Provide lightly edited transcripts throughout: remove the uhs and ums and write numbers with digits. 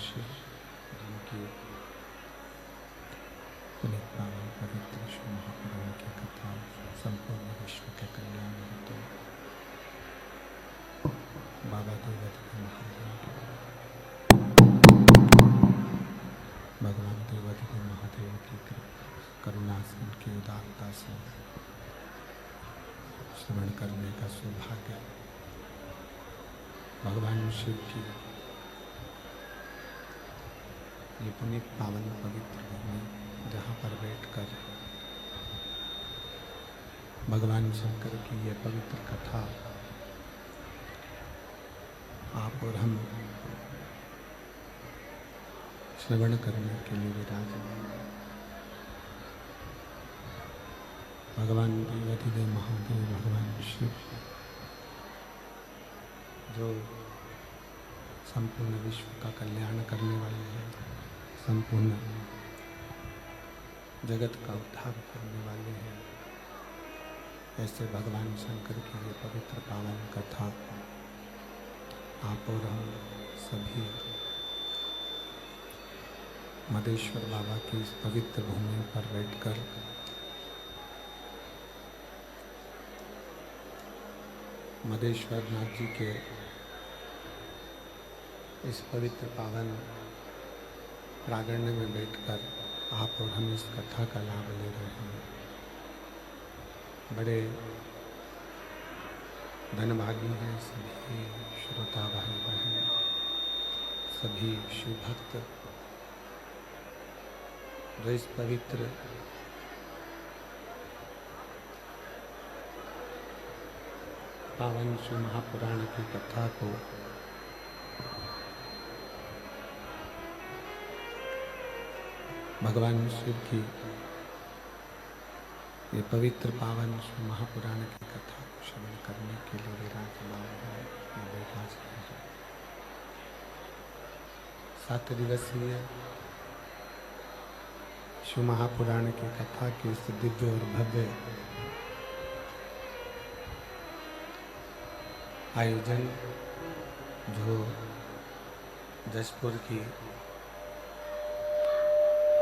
शिव जिनकी पुनीत पावन पवित्र श्री महापुराण की कथा संपूर्ण विश्व के कल्याण हेतु बाबा देवाधिदेव महादेव भगवान देवाधिदेव महादेव की करुणा से, उनकी उदारता से श्रवण करने का सौभाग्य भगवान शिव की ये पुनीत पावन पवित्र भूमि, जहाँ पर बैठकर भगवान शंकर की ये पवित्र कथा आप और हम श्रवण करने के लिए विराजमान। भगवान देवाधिदेव महादेव भगवान शिव जो संपूर्ण विश्व का कल्याण करने वाले हैं, संपूर्ण जगत का उद्धार करने वाले हैं, ऐसे भगवान शंकर की ये पवित्र पावन कथा आप और हम सभी मदेश्वर बाबा की इस पवित्र भूमि पर बैठकर मदेश्वर नाथ जी के इस पवित्र पावन प्रांगण में बैठकर आप और हम इस कथा का लाभ ले रहे हैं। बड़े धनभागी हैं सभी श्रोता भाई बहन, सभी शिव भक्त जो इस पवित्र पावन शिव महापुराण की कथा को भगवान शिव की ये पवित्र पावन शिव महापुराण की कथा को श्रवण करने के लिए विराजमान है। 7 दिवसीय शिव महापुराण की कथा की इस दिव्य और भव्य आयोजन जो जशपुर की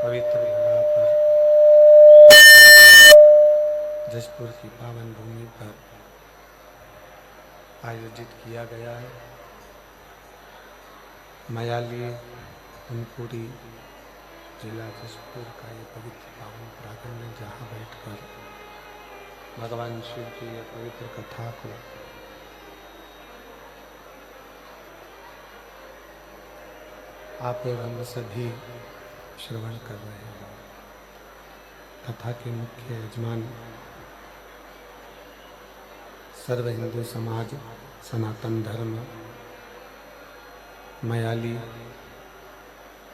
पवित्र धरा पर, जशपुर की पावन भूमि पर आयोजित किया गया है। मयाली कुनकुरी जिला जशपुर का ये पवित्र पावन प्रांगण में, जहाँ बैठकर भगवान शिव की ये पवित्र कथा को आप और हम सभी श्रवण कर रहे हैं। कथा के मुख्य यजमान सर्व हिंदू समाज सनातन धर्म मयाली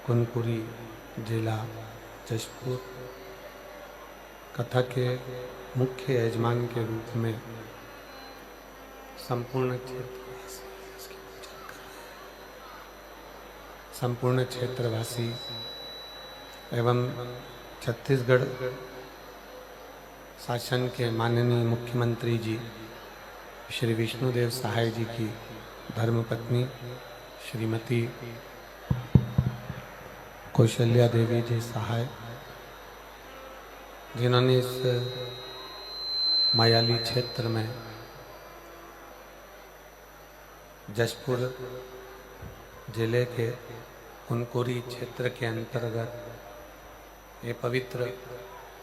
कुनकुरी जिला जशपुर। कथा के मुख्य यजमान के रूप में संपूर्ण क्षेत्रवासी एवं छत्तीसगढ़ शासन के माननीय मुख्यमंत्री जी श्री विष्णुदेव सहाय जी की धर्मपत्नी श्रीमती कौशल्या देवी जी सहाय, जिन्होंने इस मयाली क्षेत्र में जशपुर जिले के कुनकुरी क्षेत्र के अंतर्गत ये पवित्र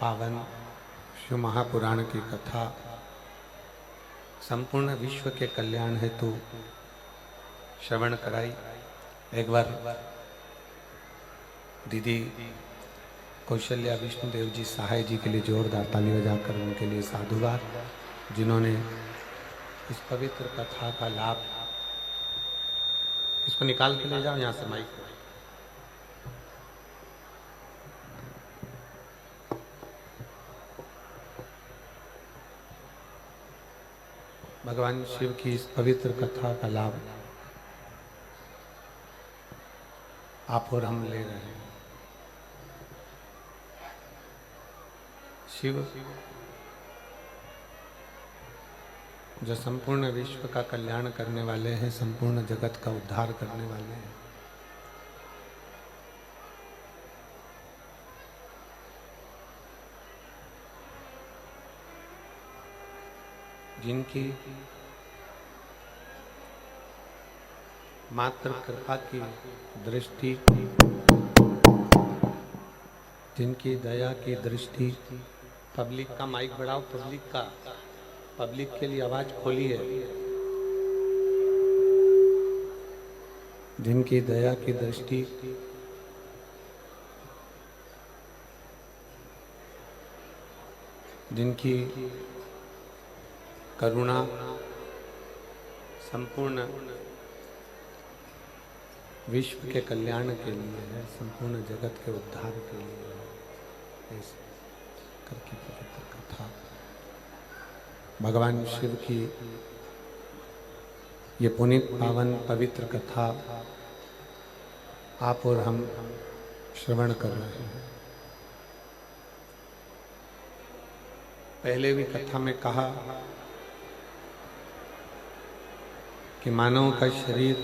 पावन शिव महापुराण की कथा संपूर्ण विश्व के कल्याण हेतु श्रवण कराई। एक बार दीदी कौशल्या विष्णुदेव जी सहाय जी के लिए जोरदार ताली बजाकर उनके लिए साधुवाद, जिन्होंने इस पवित्र कथा का लाभ, इसको निकाल के ले जाओ यहाँ से माइक। भगवान शिव की इस पवित्र कथा का लाभ आप और हम ले रहे हैं। शिव जो संपूर्ण विश्व का कल्याण करने वाले हैं, संपूर्ण जगत का उद्धार करने वाले हैं, जिनकी मात्र कृपा की दृष्टि, जिनकी दया की दृष्टि, पब्लिक का माइक बढ़ाओ, पब्लिक के लिए आवाज खोली है, जिनकी दया की दृष्टि जिनकी करुणा संपूर्ण विश्व के कल्याण के लिए है, संपूर्ण जगत के उद्धार के लिए है। इस करके पवित्र कथा भगवान शिव की ये पुनीत पावन पवित्र कथा आप और हम श्रवण कर रहे हैं। पहले भी कथा में कहा कि मानव का शरीर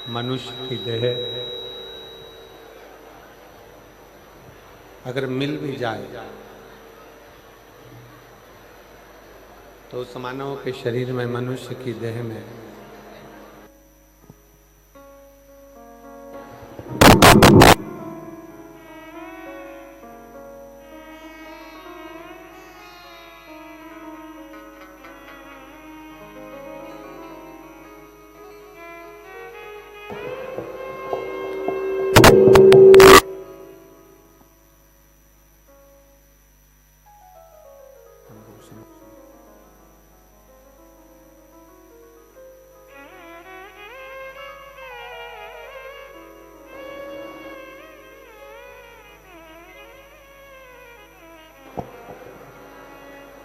मनुष्य की देह अगर मिल भी जाए तो उस मानव के शरीर में, मनुष्य की देह में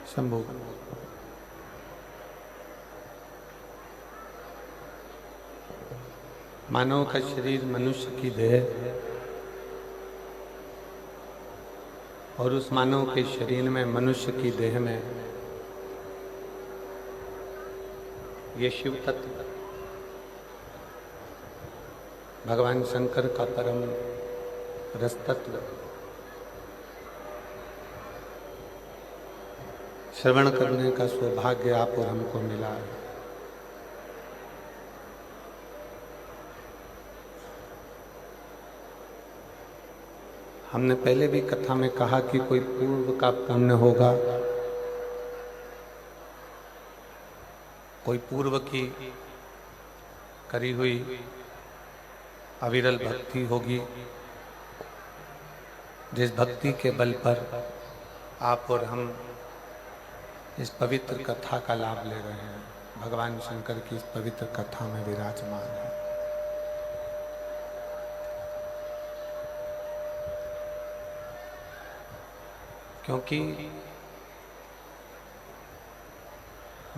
शंभु मानव का शरीर मनुष्य की देह और उस मानव के शरीर में, मनुष्य की देह में ये शिव तत्व भगवान शंकर का परम रस तत्व श्रवण करने का सौभाग्य आप और हमको मिला है। हमने पहले भी कथा में कहा कि कोई पूर्व का पुण्य होगा, कोई पूर्व की करी हुई अविरल भक्ति होगी, जिस भक्ति के बल पर आप और हम इस पवित्र कथा का लाभ ले रहे हैं। भगवान शंकर की इस पवित्र कथा में विराजमान है। क्योंकि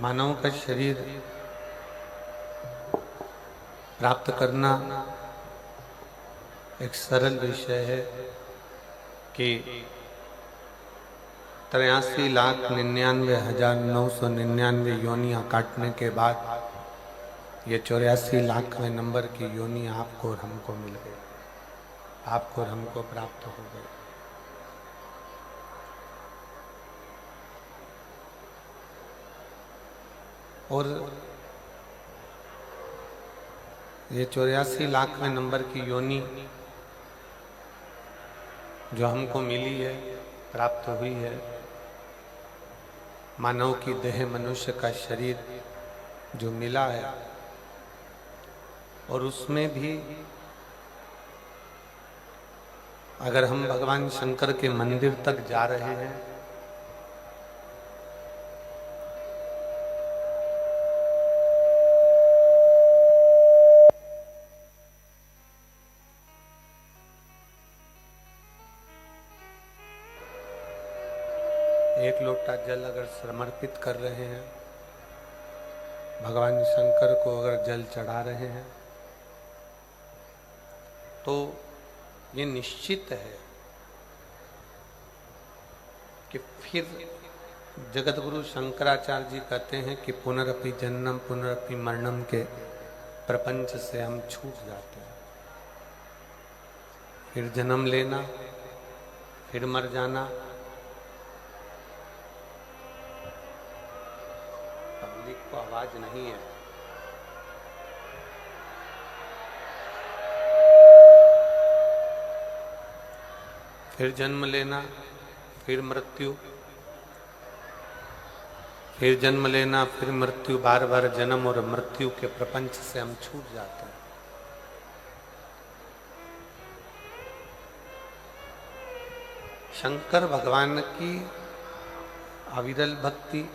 मानव का शरीर प्राप्त करना एक सरल विषय है कि 83,99,999 योनियां काटने के बाद ये 84,00,000वें नंबर की योनि आपको और हमको मिल गई, आपको और हमको प्राप्त हो गई। और ये 84,00,000वें नंबर की योनि जो हमको मिली है, प्राप्त हुई है, मानव की देह, मनुष्य का शरीर जो मिला है, और उसमें भी अगर हम भगवान शंकर के मंदिर तक जा रहे हैं एक लोटा जल अगर समर्पित कर रहे हैं, भगवान शंकर को अगर जल चढ़ा रहे हैं, तो ये निश्चित है कि फिर जगतगुरु शंकराचार्य जी कहते हैं कि पुनरपि जन्म पुनरपि मरणम के प्रपंच से हम छूट जाते हैं। फिर जन्म लेना, फिर मर जाना, पब्लिक को आवाज नहीं है। फिर जन्म लेना, फिर मृत्यु, फिर जन्म लेना, फिर मृत्यु, बार बार जन्म और मृत्यु के प्रपंच से हम छूट जाते हैं। शंकर भगवान की अविरल भक्ति,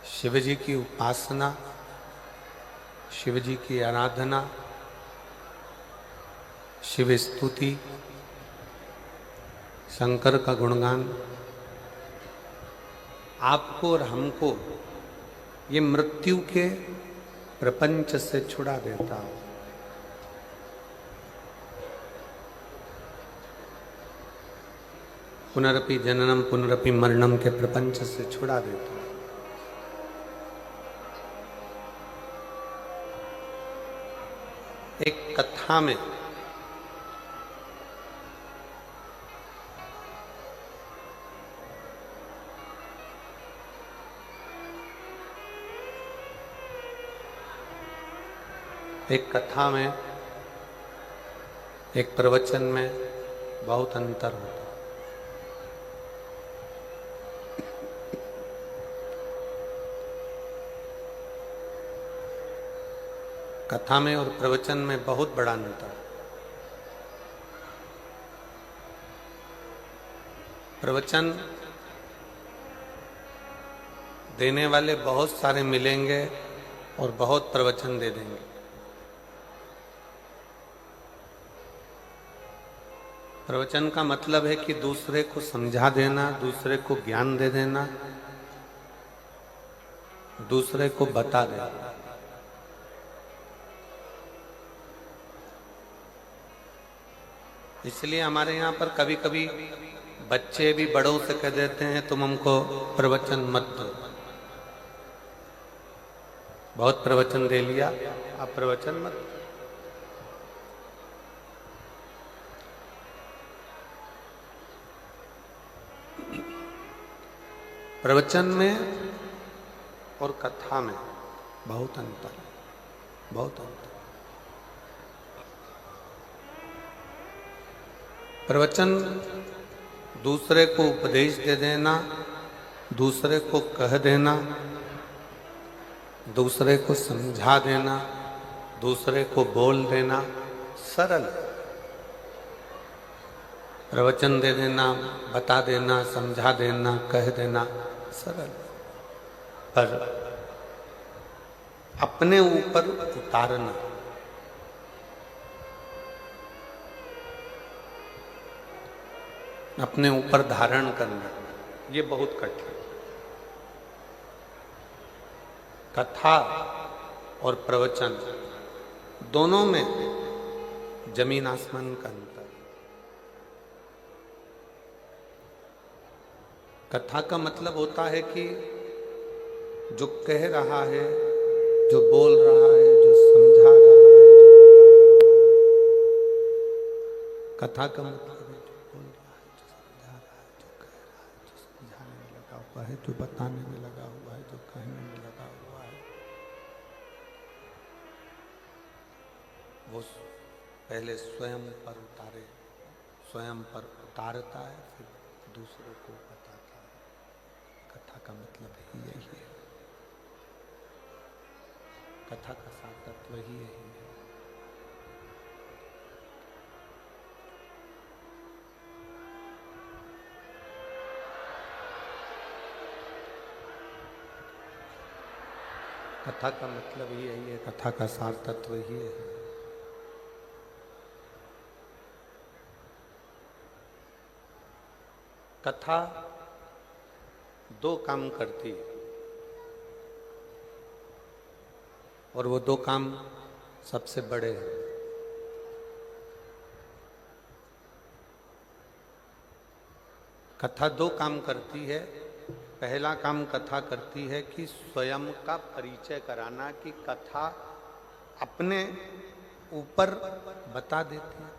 शिव जी की उपासना, शिव जी की आराधना, शिव स्तुति, शंकर का गुणगान आपको और हमको ये मृत्यु के प्रपंच से छुड़ा देता है। पुनरपि जननम पुनरपि मरणम के प्रपंच से छुड़ा देता है। एक कथा में एक प्रवचन में बहुत अंतर होता है। कथा में और प्रवचन में बहुत बड़ा अंतर है। प्रवचन देने वाले बहुत सारे मिलेंगे और बहुत प्रवचन दे देंगे। प्रवचन का मतलब है कि दूसरे को समझा देना, दूसरे को ज्ञान दे देना, दूसरे को बता देना। इसलिए हमारे यहाँ पर कभी कभी बच्चे भी बड़ों से कह देते हैं तुम हमको प्रवचन मत दो। बहुत प्रवचन दे लिया, आप प्रवचन मत दो। प्रवचन में और कथा में बहुत अंतर है, बहुत अंतर। प्रवचन दूसरे को उपदेश दे देना, दूसरे को कह देना, दूसरे को समझा देना, दूसरे को बोल देना, सरल। प्रवचन दे देना, बता देना, समझा देना, कह देना, सरल। पर अपने ऊपर उतारना, अपने ऊपर धारण करना, ये बहुत कठिन। कथा और प्रवचन दोनों में जमीन आसमान का अंतर। कथा का मतलब होता है कि जो कह रहा है, जो बोल रहा है, जो समझा रहा है, जो बता रहा है। कथा का मतलब है जो बोल रहा है, जो समझा रहा है, जो कह रहा है, जो समझाने में लगा हुआ है, जो बताने में लगा हुआ है, जो कहने में लगा हुआ है। वो पहले स्वयं पर उतारे, स्वयं पर उतारता है, फिर दूसरों को बताता है। कथा का मतलब ही यही है। कथा का सार तत्व ही यही है। कथा का मतलब ही यही है, कथा का सार तत्व ही है। कथा दो काम करती है और वो दो काम सबसे बड़े हैं। कथा दो काम करती है। पहला काम कथा करती है कि स्वयं का परिचय कराना, कि कथा अपने ऊपर बता देती है,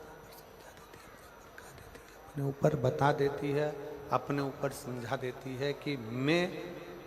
अपने ऊपर बता देती है, अपने ऊपर समझा देती है कि मैं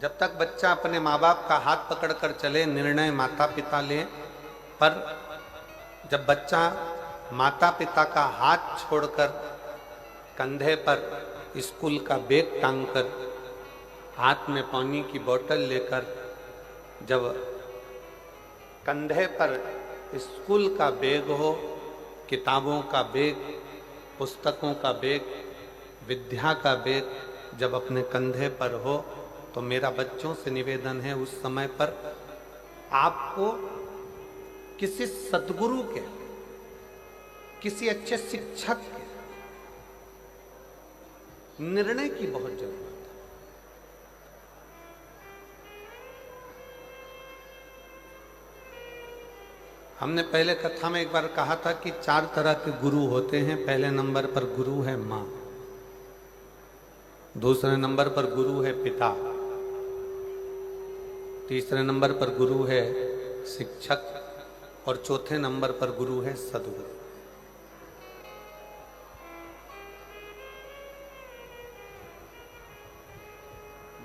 जब तक बच्चा अपने माँ बाप का हाथ पकड़कर चले, निर्णय माता पिता लें, पर जब बच्चा माता पिता का हाथ छोड़कर कंधे पर स्कूल का बैग टांगकर, हाथ में पानी की बोतल लेकर, जब कंधे पर स्कूल का बैग हो, किताबों का बैग, पुस्तकों का बैग, विद्या का बैग जब अपने कंधे पर हो, तो मेरा बच्चों से निवेदन है उस समय पर आपको किसी सद्गुरु के, किसी अच्छे शिक्षक के निर्णय की बहुत जरूरत है। हमने पहले कथा में एक बार कहा था कि 4 तरह के गुरु होते हैं। पहले नंबर पर गुरु है मां, दूसरे नंबर पर गुरु है पिता, तीसरे नंबर पर गुरु है शिक्षक और चौथे नंबर पर गुरु है सद्गुरु।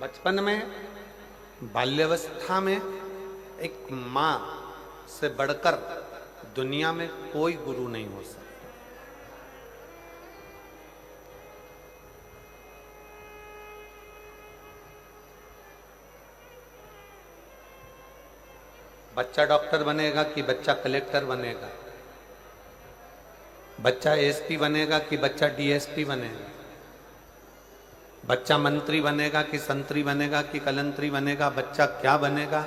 बचपन में, बाल्यावस्था में एक मां से बढ़कर दुनिया में कोई गुरु नहीं हो सकता। बच्चा डॉक्टर बनेगा कि बच्चा कलेक्टर बनेगा, बच्चा एसपी बनेगा कि बच्चा डीएसपी बनेगा, बच्चा मंत्री बनेगा कि संतरी बनेगा कि कलंतरी बनेगा, बच्चा क्या बनेगा,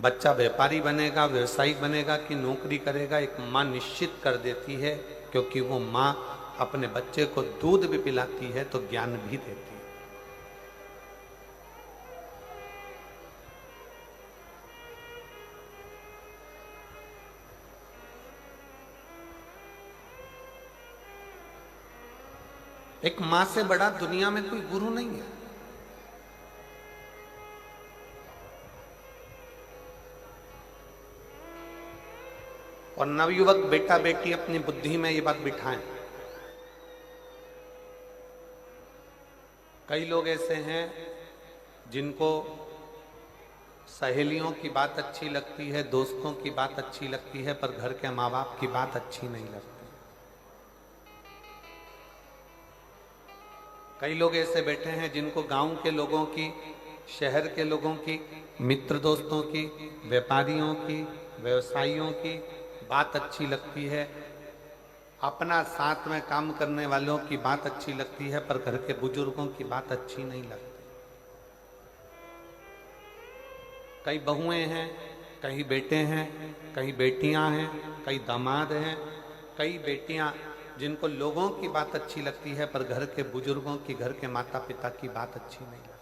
बच्चा व्यापारी बनेगा, व्यवसायिक बनेगा कि नौकरी करेगा, एक माँ निश्चित कर देती है, क्योंकि वो माँ अपने बच्चे को दूध भी पिलाती है तो ज्ञान भी देती है। एक मां से बड़ा दुनिया में कोई गुरु नहीं है। और नवयुवक बेटा बेटी अपनी बुद्धि में ये बात बिठाएं। कई लोग ऐसे हैं जिनको सहेलियों की बात अच्छी लगती है, दोस्तों की बात अच्छी लगती है, पर घर के माँ बाप की बात अच्छी नहीं लगती। कई लोग ऐसे बैठे हैं जिनको गांव के लोगों की, शहर के लोगों की, मित्र दोस्तों की, व्यापारियों की, व्यवसायियों की बात अच्छी लगती है, अपना साथ में काम करने वालों की बात अच्छी लगती है, पर घर के बुजुर्गों की बात अच्छी नहीं लगती। कई बहुएं हैं, कई बेटे हैं, कई बेटियां हैं, कई दामाद हैं, कई बेटियां जिनको लोगों की बात अच्छी लगती है, पर घर के बुजुर्गों की, घर के माता पिता की बात अच्छी नहीं लगती।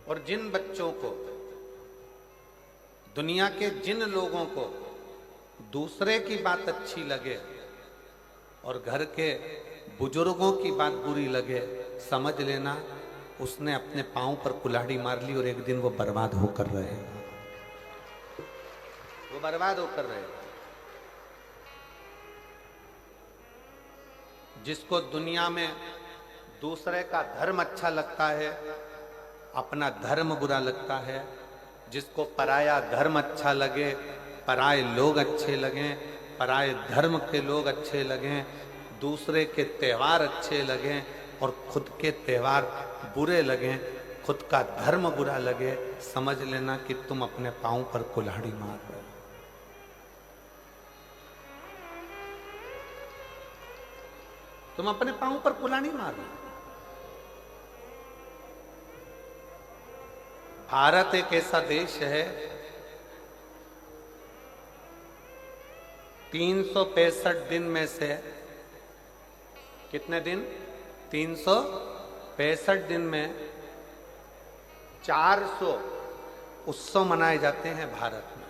और जिन बच्चों को, दुनिया के जिन लोगों को दूसरे की बात अच्छी लगे और घर के बुजुर्गों की बात बुरी लगे, समझ लेना उसने अपने पांव पर कुल्हाड़ी मार ली और एक दिन वो बर्बाद होकर रहेगा। वो बर्बाद होकर रहेगा। जिसको दुनिया में दूसरे का धर्म अच्छा लगता है, अपना धर्म बुरा लगता है, जिसको पराया धर्म अच्छा लगे, पराये लोग अच्छे लगें, पराये धर्म के लोग अच्छे लगें, दूसरे के त्योहार अच्छे लगें और खुद के त्योहार बुरे लगें, खुद का धर्म बुरा लगे, समझ लेना कि तुम अपने पांव पर कुल्हाड़ी मार रहे हो। तुम अपने पांव पर कुल्हाड़ी मार रहे हो। भारत एक ऐसा देश है, 365 दिन में से कितने दिन? 365 दिन में 400 उत्सव मनाए जाते हैं भारत में।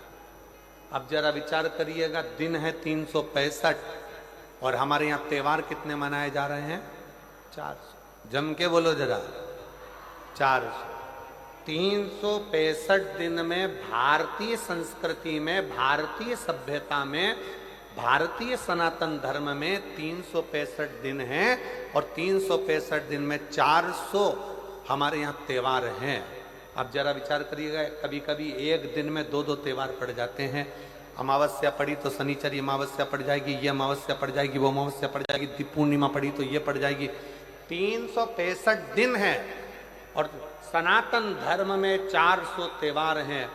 अब जरा विचार करिएगा, दिन है 365 और हमारे यहाँ त्योहार कितने मनाए जा रहे हैं? 400। जम के बोलो जरा, 400। 365 दिन में भारतीय संस्कृति में, भारतीय सभ्यता में, भारतीय सनातन धर्म में 365 दिन हैं और 365 दिन में 400 हमारे यहाँ त्योहार हैं। अब जरा विचार करिएगा, कभी कभी एक दिन में 2-2 त्योहार पड़ जाते हैं। अमावस्या पड़ी तो शनिचरी अमावस्या पड़ जाएगी, ये अमावस्या पड़ जाएगी, वो अमावस्या पड़ जाएगी, दीप पूर्णिमा पड़ी तो ये पड़ जाएगी। 365 दिन है और सनातन धर्म में 400 त्योहार हैं।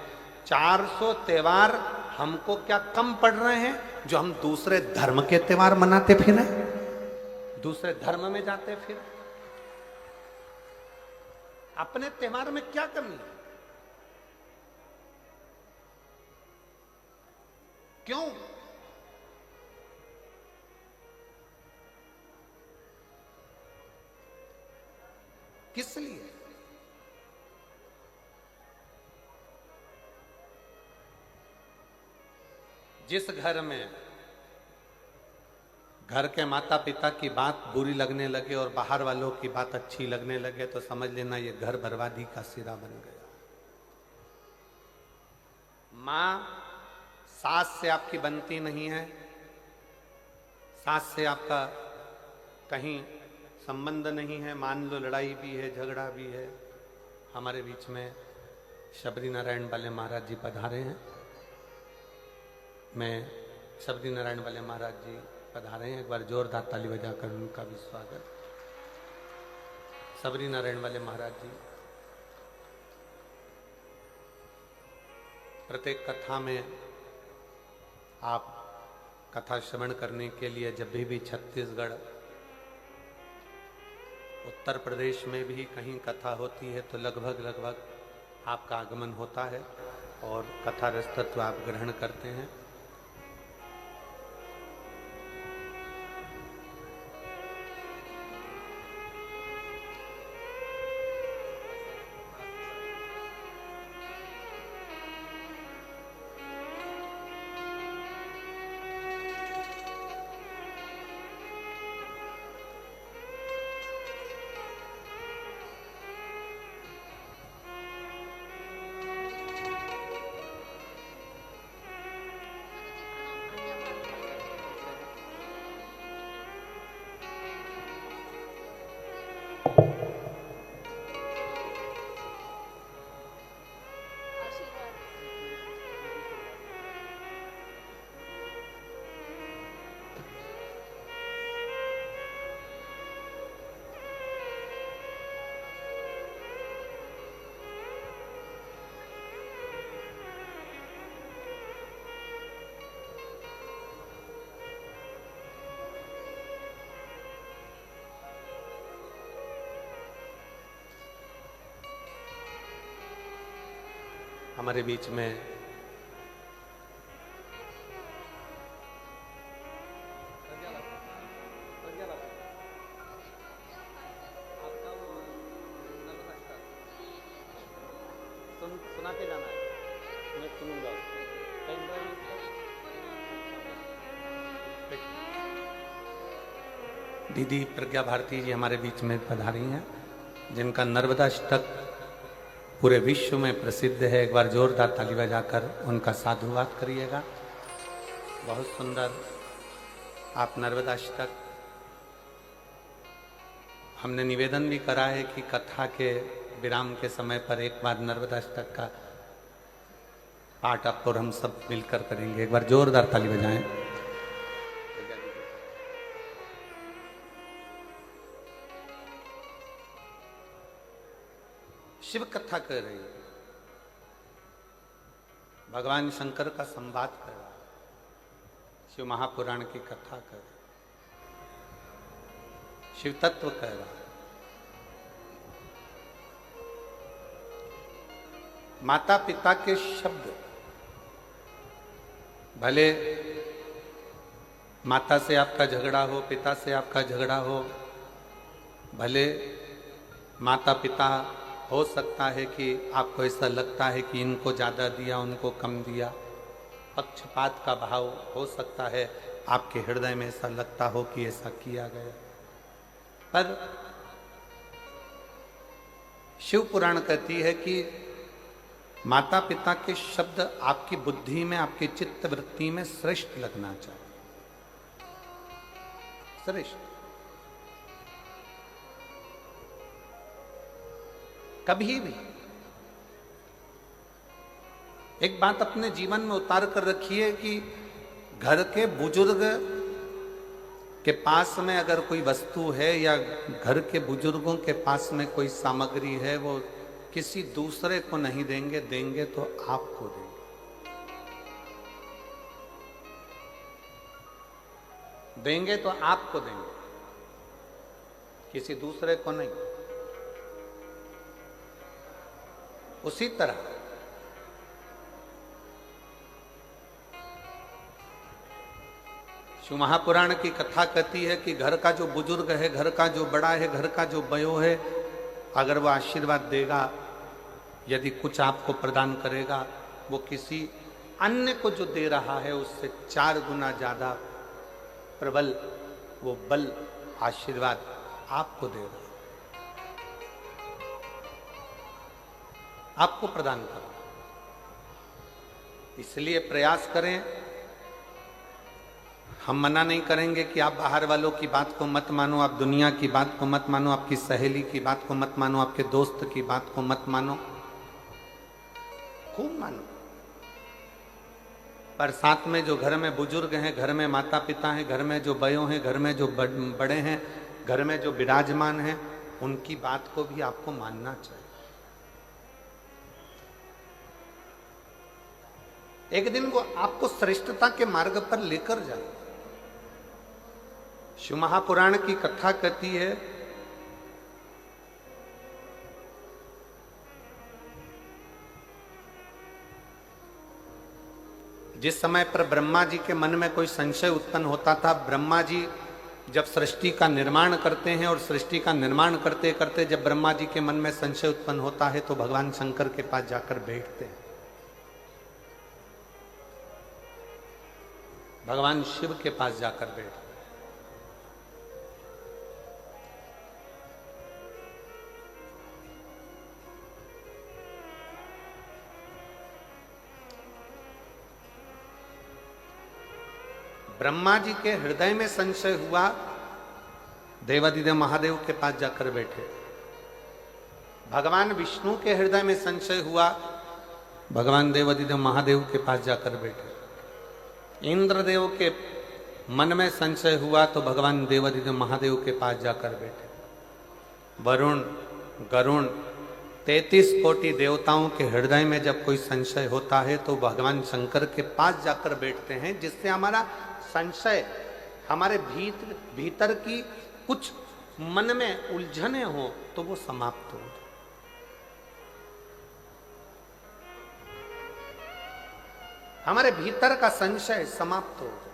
400 त्योहार हमको क्या कम पड़ रहे हैं जो हम दूसरे धर्म के त्योहार मनाते फिर दूसरे धर्म में जाते फिर? अपने त्योहार में क्या कमी है? क्यों? किस लिए? जिस घर में घर के माता पिता की बात बुरी लगने लगे और बाहर वालों की बात अच्छी लगने लगे तो समझ लेना ये घर बर्बादी का सिरा बन गया। मां सास से आपकी बनती नहीं है, सास से आपका कहीं संबंध नहीं है, मान लो लड़ाई भी है, झगड़ा भी है। हमारे बीच में शबरी नारायण वाले महाराज जी पधारे हैं। मैं शबरी नारायण वाले महाराज जी पधारे हैं, एक बार जोरदार ताली बजाकर उनका भी स्वागत। शबरी नारायण वाले महाराज जी प्रत्येक कथा में आप कथा श्रवण करने के लिए जब भी छत्तीसगढ़ उत्तर प्रदेश में भी कहीं कथा होती है तो लगभग आपका आगमन होता है और कथा रसतत्व आप ग्रहण करते हैं। हमारे बीच में सुना के जाना है, मैं सुनूंगा। दीदी प्रज्ञा भारती जी हमारे बीच में पधारी हैं, जिनका नर्मदा अष्टक पूरे विश्व में प्रसिद्ध है। एक बार जोरदार ताली बजाकर उनका साधुवाद करिएगा। बहुत सुंदर आप नर्मदा अष्टक, हमने निवेदन भी करा है कि कथा के विराम के समय पर एक बार नर्मदा अष्टक का पाठ आप और हम सब मिलकर करेंगे। एक बार जोरदार ताली बजाएं। शिव कथा कर रही है, भगवान शंकर का संवाद कर रहा है, शिव महापुराण की कथा कर रहा है, शिव तत्व कह रहा है। माता पिता के शब्द, भले माता से आपका झगड़ा हो, पिता से आपका झगड़ा हो, भले माता पिता हो सकता है कि आपको ऐसा लगता है कि इनको ज़्यादा दिया, उनको कम दिया, पक्षपात का भाव हो सकता है, आपके हृदय में ऐसा लगता हो कि ऐसा किया गया, पर शिव पुराण कहती है कि माता पिता के शब्द आपकी बुद्धि में, आपकी चित्त वृत्ति में श्रेष्ठ लगना चाहिए। श्रेष्ठ। कभी भी एक बात अपने जीवन में उतार कर रखिए कि घर के बुजुर्ग के पास में अगर कोई वस्तु है या घर के बुजुर्गों के पास में कोई सामग्री है, वो किसी दूसरे को नहीं देंगे, देंगे तो आपको देंगे। देंगे तो आपको देंगे, किसी दूसरे को नहीं। उसी तरह शिव महापुराण की कथा कहती है कि घर का जो बुजुर्ग है, घर का जो बड़ा है, घर का जो बयो है, अगर वो आशीर्वाद देगा, यदि कुछ आपको प्रदान करेगा, वो किसी अन्य को जो दे रहा है उससे 4 गुना ज्यादा प्रबल वो बल आशीर्वाद आपको दे रहा है, आपको प्रदान करो। इसलिए प्रयास करें। हम मना नहीं करेंगे कि आप बाहर वालों की बात को मत मानो, आप दुनिया की बात को मत मानो, आपकी सहेली की बात को मत मानो, आपके दोस्त की बात को मत मानो, खूब मानो। पर साथ में जो घर में बुजुर्ग हैं, घर में माता पिता हैं, घर में जो बयों हैं, घर में जो बड़े हैं, घर में जो विराजमान हैं, उनकी बात को भी आपको मानना चाहिए। एक दिन वो आपको श्रेष्ठता के मार्ग पर लेकर जाए। शिव महापुराण की कथा कहती है जिस समय पर ब्रह्मा जी के मन में कोई संशय उत्पन्न होता था, ब्रह्मा जी जब सृष्टि का निर्माण करते हैं और सृष्टि का निर्माण करते करते जब ब्रह्मा जी के मन में संशय उत्पन्न होता है तो भगवान शंकर के पास जाकर बैठते हैं, भगवान शिव के पास जाकर बैठते। ब्रह्मा जी के हृदय में संशय हुआ, देवादिदेव महादेव के पास जाकर बैठे। भगवान विष्णु के हृदय में संशय हुआ, भगवान देवादिदेव महादेव के पास जाकर बैठे। इंद्रदेव के मन में संशय हुआ तो भगवान देवादिदेव महादेव के पास जाकर बैठे। वरुण, गरुण, 33 कोटि देवताओं के हृदय में जब कोई संशय होता है तो भगवान शंकर के पास जाकर बैठते हैं, जिससे हमारा संशय, हमारे भीतर की कुछ मन में उलझने हो तो वो समाप्त हो जाए। हमारे भीतर का संशय समाप्त हो जाए,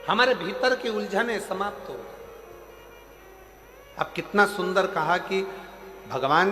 हमारे भीतर की उलझने समाप्त हो जाए। अब कितना सुंदर कहा कि भगवान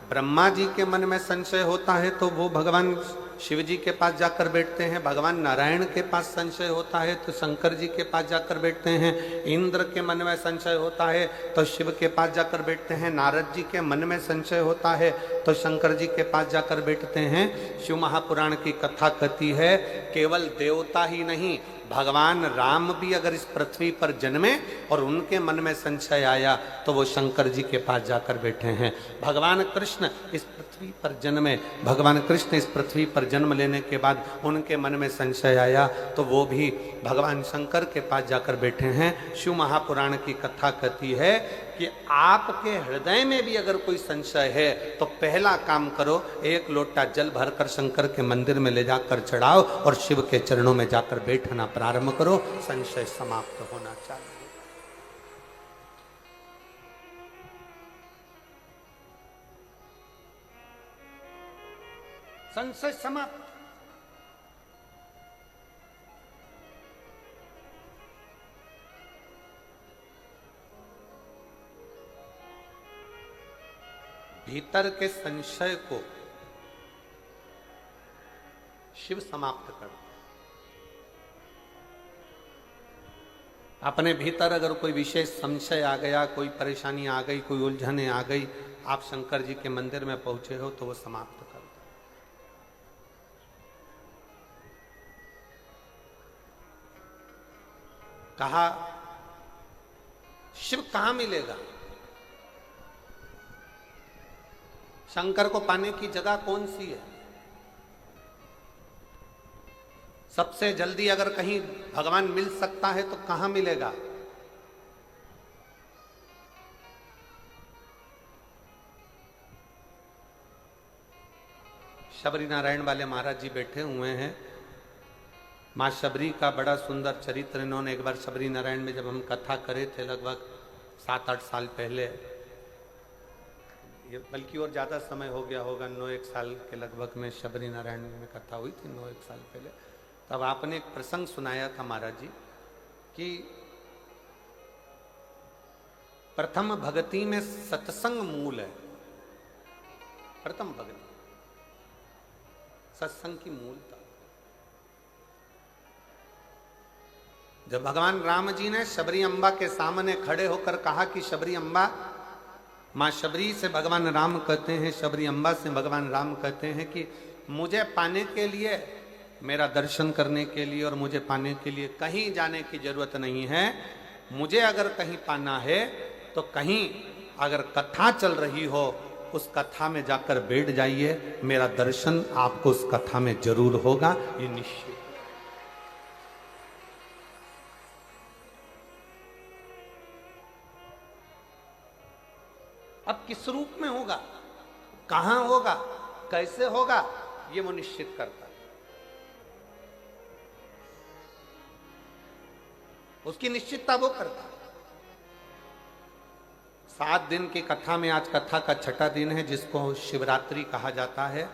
ब्रह्मा जी के मन में संशय होता है तो वो भगवान शिव जी के पास जाकर बैठते हैं, भगवान नारायण के पास संशय होता है तो शंकर जी के पास जाकर बैठते हैं, इंद्र के मन में संशय होता है तो शिव के पास जाकर बैठते हैं, नारद जी के मन में संशय होता है तो शंकर जी के पास जाकर बैठते हैं। शिव महापुराण की कथा कहती है केवल देवता ही नहीं, भगवान राम भी अगर इस पृथ्वी पर जन्मे और उनके मन में संशय आया तो वो शंकर जी के पास जाकर बैठे हैं। भगवान कृष्ण इस पृथ्वी पर जन्मे, भगवान कृष्ण इस पृथ्वी पर जन्म लेने के बाद उनके मन में संशय आया तो वो भी भगवान शंकर के पास जाकर बैठे हैं। शिव महापुराण की कथा कहती है कि आपके हृदय में भी अगर कोई संशय है तो पहला काम करो, 1 लोटा जल भरकर शंकर के मंदिर में ले जाकर चढ़ाओ और शिव के चरणों में जाकर बैठना प्रारंभ करो, संशय समाप्त होना चाहिए। संशय समाप्त। भीतर के संशय को शिव समाप्त कर दे। अपने भीतर अगर कोई विशेष संशय आ गया, कोई परेशानी आ गई, कोई उलझने आ गई, आप शंकर जी के मंदिर में पहुंचे हो तो वो समाप्त कर दो। कहा शिव कहां मिलेगा, शंकर को पाने की जगह कौन सी है। सबसे जल्दी अगर कहीं भगवान मिल सकता है तो कहां मिलेगा। शबरी नारायण वाले महाराज जी बैठे हुए हैं। मां शबरी का बड़ा सुंदर चरित्र इन्होंने एक बार शबरी नारायण में जब हम कथा करे थे लगभग 7-8 साल पहले, बल्कि और ज्यादा समय हो गया होगा, 9-1 साल के लगभग में शबरी नारायण में कथा हुई थी 9-1 साल पहले। तब आपने एक प्रसंग सुनाया था महाराज जी कि प्रथम भक्ति में सत्संग मूल है। प्रथम भक्ति सत्संग की मूलता। जब भगवान राम जी ने शबरी अम्बा के सामने खड़े होकर कहा कि शबरी अम्बा, मां शबरी से भगवान राम कहते हैं, शबरी अम्बा से भगवान राम कहते हैं कि मुझे पाने के लिए, मेरा दर्शन करने के लिए और मुझे पाने के लिए कहीं जाने की जरूरत नहीं है। मुझे अगर कहीं पाना है तो कहीं अगर कथा चल रही हो उस कथा में जाकर बैठ जाइए, मेरा दर्शन आपको उस कथा में जरूर होगा, ये निश्चित। अब किस रूप में होगा, कहां होगा, कैसे होगा, ये वो निश्चित करता है। उसकी निश्चितता वो करता है। 7 दिन की कथा में आज कथा का 6ठा दिन है, जिसको शिवरात्रि कहा जाता है।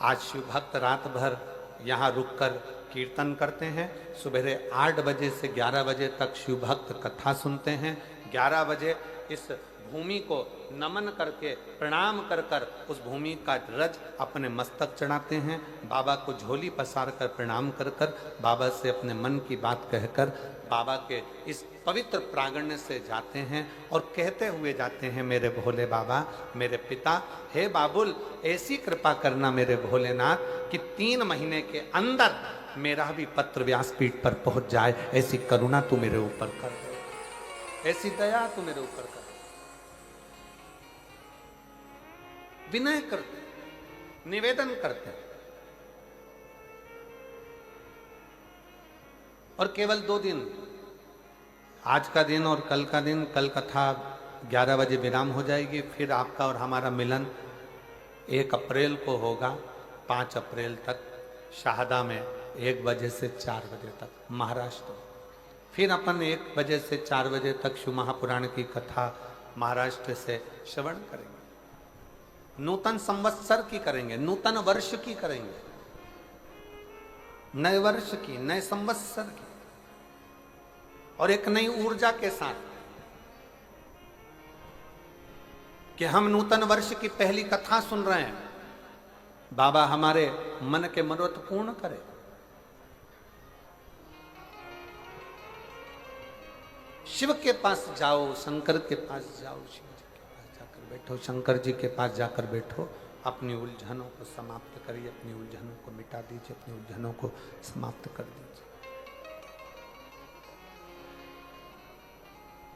आज शिव भक्त रात भर यहाँ रुककर कीर्तन करते हैं। सुबह 8 बजे से 11 बजे तक शिव भक्त कथा सुनते हैं। 11 बजे इस भूमि को नमन करके प्रणाम कर कर उस भूमि का रज अपने मस्तक चढ़ाते हैं। बाबा को झोली पसार कर प्रणाम कर कर बाबा से अपने मन की बात कहकर बाबा के इस पवित्र प्रांगण से जाते हैं और कहते हुए जाते हैं, मेरे भोले बाबा, मेरे पिता, हे बाबुल, ऐसी कृपा करना मेरे भोलेनाथ कि 3 महीने के अंदर मेरा भी पत्र व्यासपीठ पर पहुंच जाए। ऐसी करुणा तू मेरे ऊपर कर दे, ऐसी दया तू मेरे ऊपर कर। विनय करते, निवेदन करते, और केवल 2 दिन, आज का दिन और कल का दिन। कल कथा 11 बजे विराम हो जाएगी, फिर आपका और हमारा मिलन 1 अप्रैल को होगा। 5 अप्रैल तक शाहदा में 1 बजे से 4 बजे तक महाराष्ट्र। फिर अपन 1 बजे से 4 बजे तक शिव महापुराण की कथा महाराष्ट्र से श्रवण करेंगे। नूतन संवत्सर की करेंगे, नूतन वर्ष की करेंगे, नए वर्ष की, नए संवत्सर की, और एक नई ऊर्जा के साथ कि हम नूतन वर्ष की पहली कथा सुन रहे हैं। बाबा हमारे मन के मनोरथ पूर्ण करे। शिव के पास जाओ, शंकर के पास जाओ, शिव जी के पास जाकर बैठो, शंकर जी के पास जाकर बैठो। अपनी उलझनों को समाप्त करिए, अपनी उलझनों को मिटा दीजिए, अपनी उलझनों को समाप्त कर दीजिए।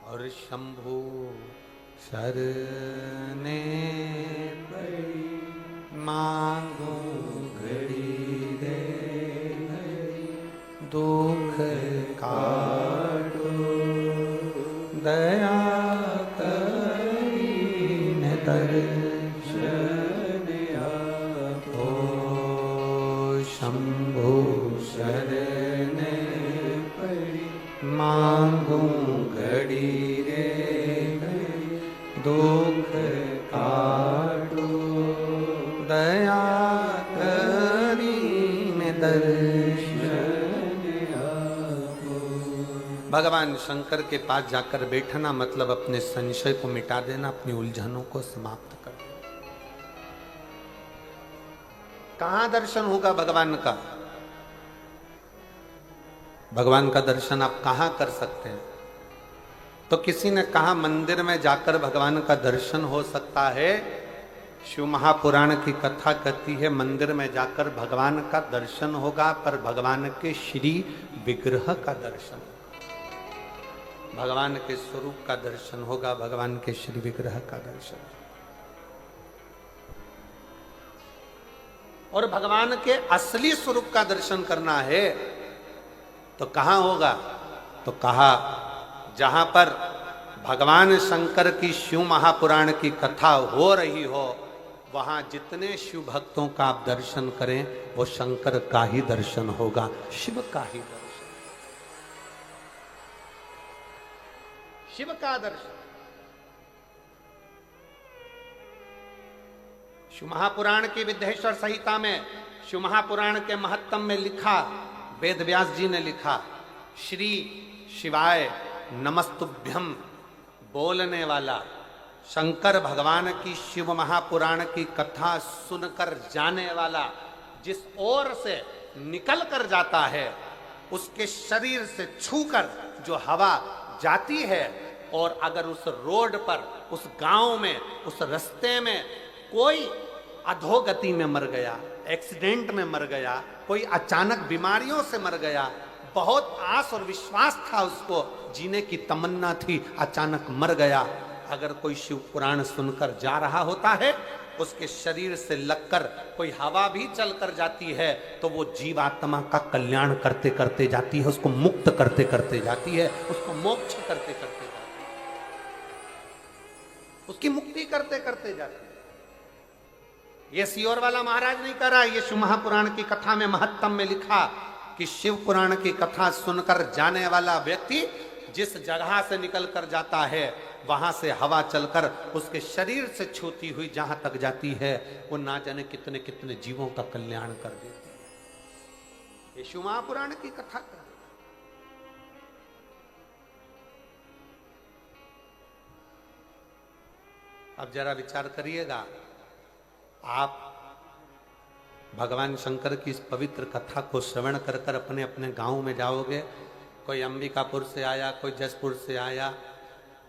और शंभु शरणे पड़ी मांगो घड़ी रे दुख काटो दया करी न दर्शन आपो। शंभु शरणे पड़ी मांगो घड़ी रे दुख काटो दया करी में दर्शन आपो। भगवान शंकर के पास जाकर बैठना मतलब अपने संशय को मिटा देना, अपनी उलझनों को समाप्त कर देना। कहां दर्शन होगा भगवान का? भगवान का दर्शन आप कहां कर सकते हैं? तो किसी ने कहा मंदिर में जाकर भगवान का दर्शन हो सकता है। शिव महापुराण की कथा कहती है मंदिर में जाकर भगवान का दर्शन होगा, पर भगवान के श्री विग्रह का दर्शन। भगवान के स्वरूप का दर्शन होगा, भगवान के श्री विग्रह का दर्शन। और भगवान के असली स्वरूप का दर्शन करना है तो कहां होगा? तो कहा जहां पर भगवान शंकर की शिव महापुराण की कथा हो रही हो, वहां जितने शिव भक्तों का आप दर्शन करें वो शंकर का ही दर्शन होगा, शिव का ही दर्शन, शिव का दर्शन। शिव महापुराण की विद्येश्वर संहिता में, शिव महापुराण के महत्तम में लिखा, वेद व्यास जी ने लिखा, श्री शिवाय नमस्तुभ्यम बोलने वाला शंकर भगवान की शिव महापुराण की कथा सुनकर जाने वाला जिस ओर से निकल कर जाता है, उसके शरीर से छूकर जो हवा जाती है, और अगर उस रोड पर, उस गांव में, उस रास्ते में कोई अधोगति में मर गया, एक्सीडेंट में मर गया, कोई अचानक बीमारियों से मर गया, बहुत आस और विश्वास था उसको, जीने की तमन्ना थी, अचानक मर गया, अगर कोई शिव पुराण सुनकर जा रहा होता है, उसके शरीर से लगकर कोई हवा भी चलकर जाती है तो वो जीवात्मा का कल्याण करते करते जाती है, उसको मुक्त करते करते जाती है, उसको मोक्ष करते करते जाती है, उसकी मुक्ति करते करते जाती है। ये सियोर वाला महाराज नहीं कर रहा, ये शिव महापुराण की कथा में महत्तम में लिखा कि शिव पुराण की कथा सुनकर जाने वाला व्यक्ति जिस जगह से निकल कर जाता है, वहां से हवा चलकर उसके शरीर से छूती हुई जहां तक जाती है, वो ना जाने कितने कितने जीवों का कल्याण कर देती है। ये शिव महापुराण की कथा कर। अब जरा विचार करिएगा, आप भगवान शंकर की इस पवित्र कथा को श्रवण कर कर अपने अपने गांव में जाओगे, कोई अंबिकापुर से आया, कोई जसपुर से आया,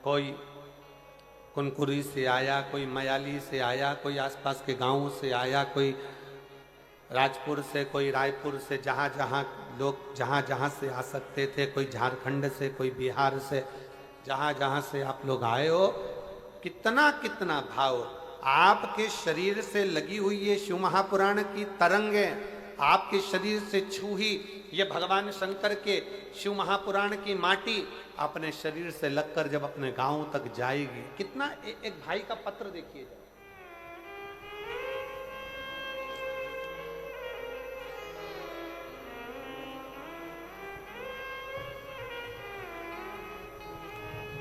कोई कुनकुरी से आया, कोई मयाली से आया, कोई आसपास के गांवों से आया, कोई राजपुर से, कोई रायपुर से, जहाँ जहाँ लोग जहाँ जहाँ से आ सकते थे, कोई झारखंड से, कोई बिहार से, जहाँ जहाँ से आप लोग आए हो, कितना कितना भाव आपके शरीर से लगी हुई ये शिव महापुराण की तरंगे, आपके शरीर से छूही ये भगवान शंकर के शिव महापुराण की माटी अपने शरीर से लगकर जब अपने गांव तक जाएगी, कितना एक भाई का पत्र देखिए।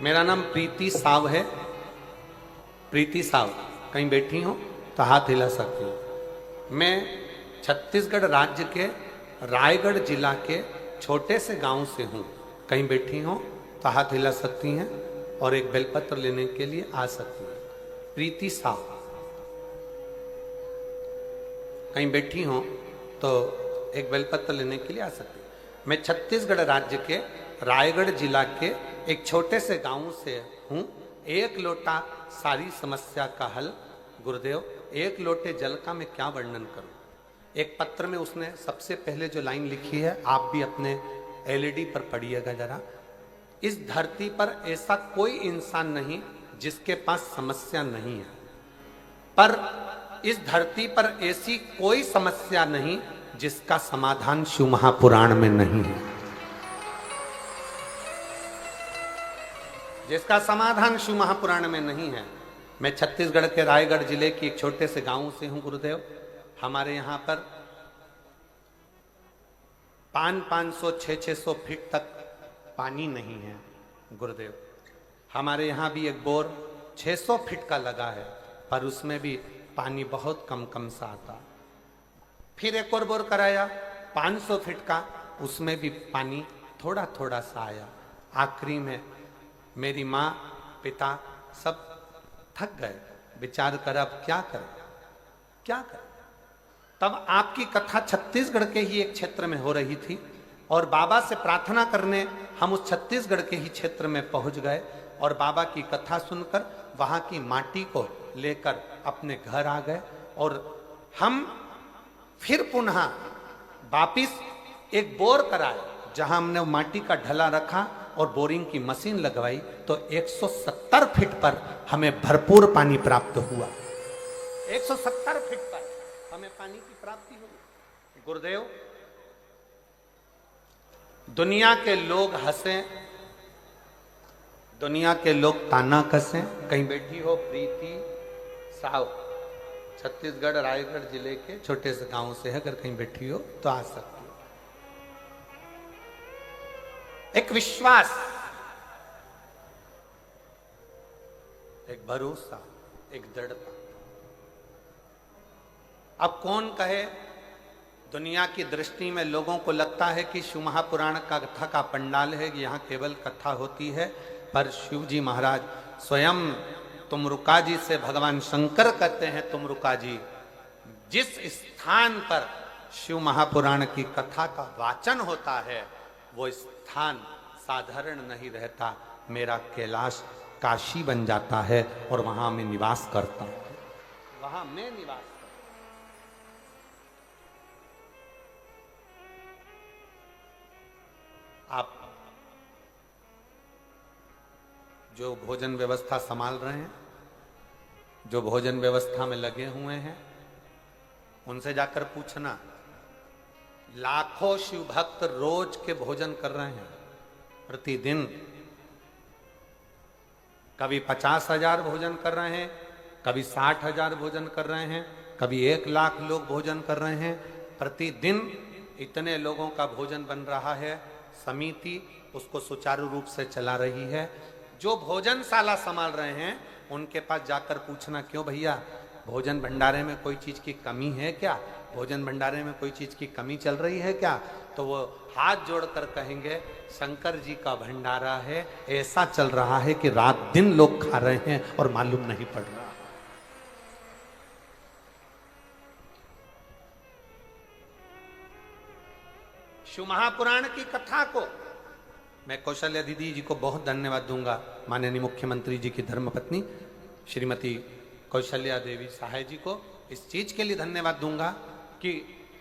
मेरा नाम प्रीति साव है, प्रीति साव, कहीं बैठी हो तो हाथ हिला सकती हूँ। मैं छत्तीसगढ़ राज्य के रायगढ़ जिला के छोटे से गांव से हूँ, कहीं बैठी हो तो हाथ हिला सकती हैं और एक बेलपत्र लेने के लिए आ सकती हैं। प्रीति साव, कहीं बैठी हो तो एक बेलपत्र लेने के लिए आ सकती हैं। मैं छत्तीसगढ़ राज्य के रायगढ़ जिला के एक छोटे से गांव से हूँ। एक लोटा सारी समस्या का हल, गुरुदेव एक लोटे जल का मैं क्या वर्णन करूं। एक पत्र में उसने सबसे पहले जो लाइन लिखी है, आप भी अपने एलईडी पर पढ़िएगा जरा। इस धरती पर ऐसा कोई इंसान नहीं जिसके पास समस्या नहीं है, पर इस धरती पर ऐसी कोई समस्या नहीं जिसका समाधान शिव महापुराण में नहीं है, जिसका समाधान शिव महापुराण में नहीं है। मैं छत्तीसगढ़ के रायगढ़ जिले की एक छोटे से गांव से हूं गुरुदेव। हमारे यहाँ पर 500 600 फीट तक पानी नहीं है गुरुदेव। हमारे यहाँ भी एक बोर 600 फीट का लगा है, पर उसमें भी पानी बहुत कम कम सा आता। फिर एक और बोर कराया 500 फीट का, उसमें भी पानी थोड़ा थोड़ा सा आया। आखिरी में मेरी माँ पिता सब थक गए, विचार कर अब क्या करें क्या करें। तब आपकी कथा छत्तीसगढ़ के ही एक क्षेत्र में हो रही थी और बाबा से प्रार्थना करने हम उस छत्तीसगढ़ के ही क्षेत्र में पहुंच गए और बाबा की कथा सुनकर वहां की माटी को लेकर अपने घर आ गए और हम फिर पुनः वापिस एक बोर कराए जहां हमने माटी का ढला रखा और बोरिंग की मशीन लगवाई तो 170 फीट पर हमें भरपूर पानी प्राप्त हुआ। 170 फीट पर हमें पानी की प्राप्ति हुई। गुरुदेव, दुनिया के लोग हंसें, दुनिया के लोग ताना कसें, कहीं बैठी हो प्रीति साहु, छत्तीसगढ़ रायगढ़ जिले के छोटे से गांव से है, अगर कहीं बैठी हो तो आ सकती हो। एक विश्वास, एक भरोसा, एक दृढ़ता। अब कौन कहे, दुनिया की दृष्टि में लोगों को लगता है कि शिव महापुराण का कथा का पंडाल है, यहाँ केवल कथा होती है, पर शिव जी महाराज स्वयं तुमरुका जी से भगवान शंकर कहते हैं, तुमरुका जी, जिस स्थान पर शिव महापुराण की कथा का वाचन होता है वो स्थान साधारण नहीं रहता, मेरा कैलाश काशी बन जाता है और वहां मैं निवास करता हूं, वहां मैं निवास करता हूं। आप जो भोजन व्यवस्था संभाल रहे हैं, जो भोजन व्यवस्था में लगे हुए हैं, उनसे जाकर पूछना, लाखों शिव भक्त रोज के भोजन कर रहे हैं प्रतिदिन। कभी 50,000 भोजन कर रहे हैं, कभी 60,000 भोजन कर रहे हैं, कभी 1,00,000 लोग भोजन कर रहे हैं प्रतिदिन। इतने लोगों का भोजन बन रहा है, समिति उसको सुचारू रूप से चला रही है। जो भोजनशाला संभाल रहे हैं उनके पास जाकर पूछना, क्यों भैया भोजन भंडारे में कोई चीज की कमी है क्या, भोजन भंडारे में कोई चीज की कमी चल रही है क्या? तो वो हाथ जोड़कर कहेंगे, शंकर जी का भंडारा है, ऐसा चल रहा है कि रात दिन लोग खा रहे हैं और मालूम नहीं पड़ रहा। शिव महापुराण की कथा को मैं कौशल्या दीदी जी को बहुत धन्यवाद दूंगा, माननीय मुख्यमंत्री जी की धर्मपत्नी श्रीमती कौशल्या देवी सहाय जी को इस चीज के लिए धन्यवाद दूंगा कि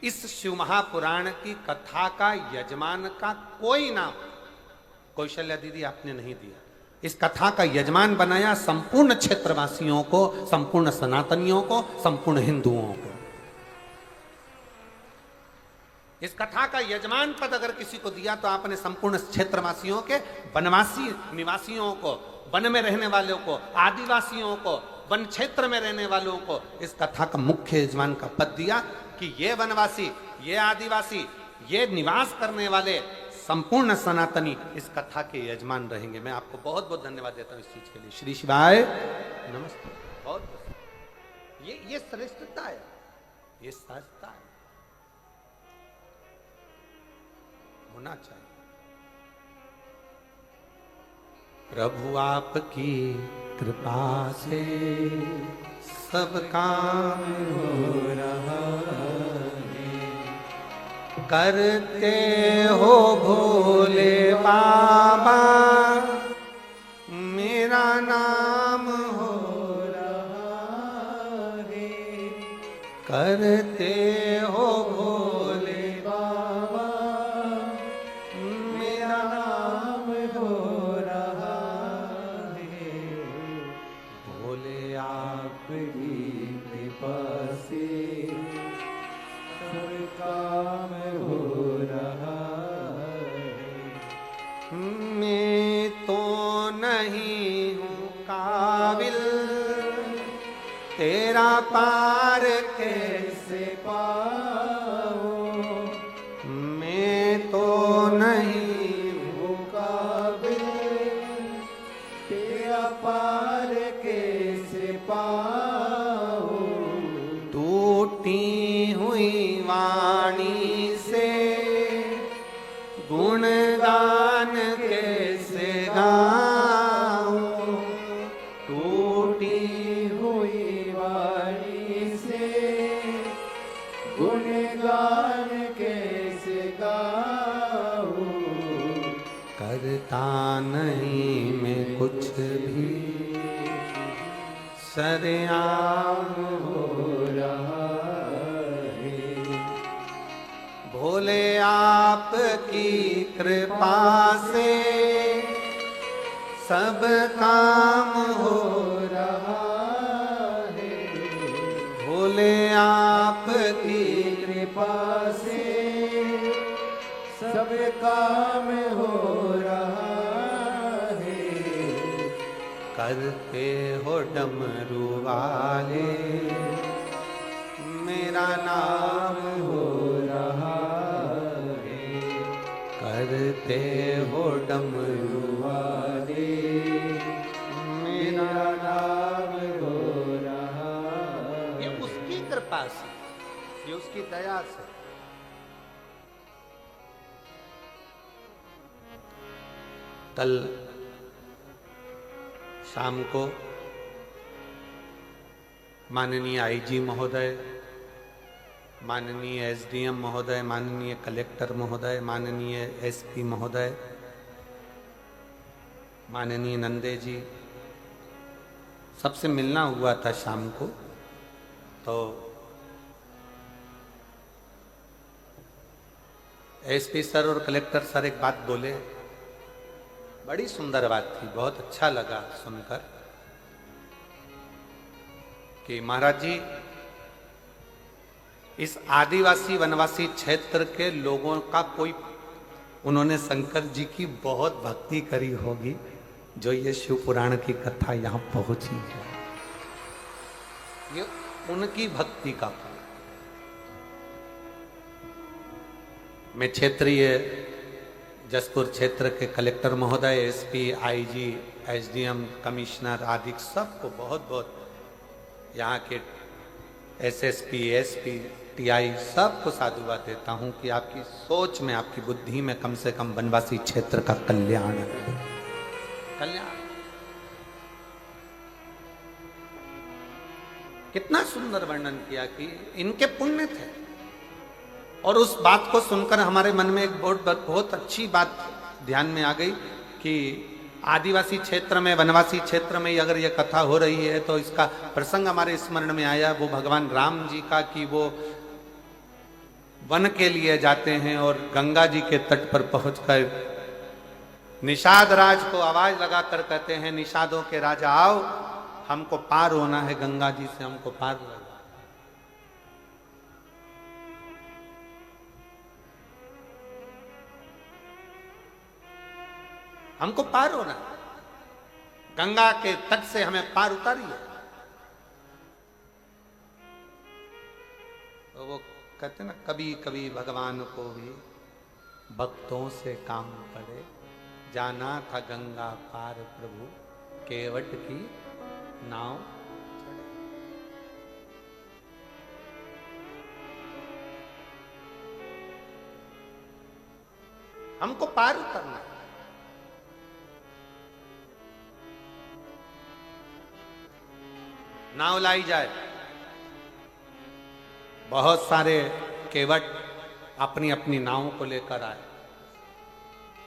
इस शिव महापुराण की कथा का यजमान का कोई नाम कौशल्या दीदी आपने नहीं दिया। इस कथा का यजमान बनाया संपूर्ण क्षेत्रवासियों को, संपूर्ण सनातनियों को, संपूर्ण हिंदुओं को। इस कथा का यजमान पद अगर किसी को दिया तो आपने संपूर्ण क्षेत्रवासियों के, वनवासी निवासियों को, वन में रहने वालों को, आदिवासियों को, वन क्षेत्र में रहने वालों को इस कथा का मुख्य यजमान का पद दिया कि ये वनवासी, ये आदिवासी, ये निवास करने वाले संपूर्ण सनातनी इस कथा के यजमान रहेंगे। मैं आपको बहुत बहुत धन्यवाद देता हूं इस चीज के लिए। श्री शिवाय नमस्ते। बहुत ये श्रेष्ठता है, ये सहजता है, होना चाहिए। प्रभु आपकी कृपा से सब काम हो रहा है, करते हो भोले बाबा मेरा नाम हो रहा है, करते हो भोले बाबा मेरा नाम हो रहा है, भोले आपकी कृपा से सब काम हो रहा है। मैं तो नहीं हूँ काबिल, तेरा पार कैसे पाऊं, मैं तो नहीं हूँ काबिल, तेरा पार कैसे पाऊं, टूटी हुई वाणी से गुणगान कैसे गाऊं, टूटी हुई वाणी से गुणगान कैसे गाऊं, करता नहीं मैं कुछ भी, सरेआम हो रहा है, भोले आपकी कृपा से सब काम हो रहा है, भोले आपकी कृपा से सब काम हो रहा है। करते हो डमरू वाले, मेरा नाम हो रहा है। करते हो डमरू वाले, मेरा नाम हो रहा है। ये उसकी कृपा से, ये उसकी दया से। कल शाम को माननीय आईजी महोदय, माननीय एसडीएम महोदय, माननीय कलेक्टर महोदय, माननीय एसपी महोदय, माननीय नंदे जी, सबसे मिलना हुआ था शाम को। तो एसपी सर और कलेक्टर सर एक बात बोले, बड़ी सुंदर बात थी, बहुत अच्छा लगा सुनकर कि महाराज जी इस आदिवासी वनवासी क्षेत्र के लोगों का कोई, उन्होंने शंकर जी की बहुत भक्ति करी होगी जो ये शिव पुराण की कथा यहां पहुंची है। ये उनकी भक्ति का फल। मैं क्षेत्रीय जसपुर क्षेत्र के कलेक्टर महोदय, एसपी, आईजी, एसडीएम, कमिश्नर आदि सबको बहुत बहुत, यहाँ के एसएसपी, एसपी, टीआई सबको साधुवाद देता हूँ कि आपकी सोच में, आपकी बुद्धि में कम से कम वनवासी क्षेत्र का कल्याण है। कल्याण कितना सुंदर वर्णन किया कि इनके पुण्य थे। और उस बात को सुनकर हमारे मन में एक बहुत अच्छी बात ध्यान में आ गई कि आदिवासी क्षेत्र में, वनवासी क्षेत्र में अगर ये कथा हो रही है तो इसका प्रसंग हमारे स्मरण में आया वो भगवान राम जी का, कि वो वन के लिए जाते हैं और गंगा जी के तट पर पहुंचकर निषाद राज को आवाज लगाकर कहते हैं, निषादों के राजा आओ, हमको पार होना है, गंगा जी से हमको पार होना। हमको पार होना, गंगा के तट से हमें पार उतारिए। तो वो कहते ना, कभी कभी भगवान को भी भक्तों से काम पड़े, जाना था गंगा पार प्रभु, केवट की नाव चढ़े। हमको पार उतरना है। नाव लाई जाए, बहुत सारे केवट अपनी अपनी नावों को लेकर आए।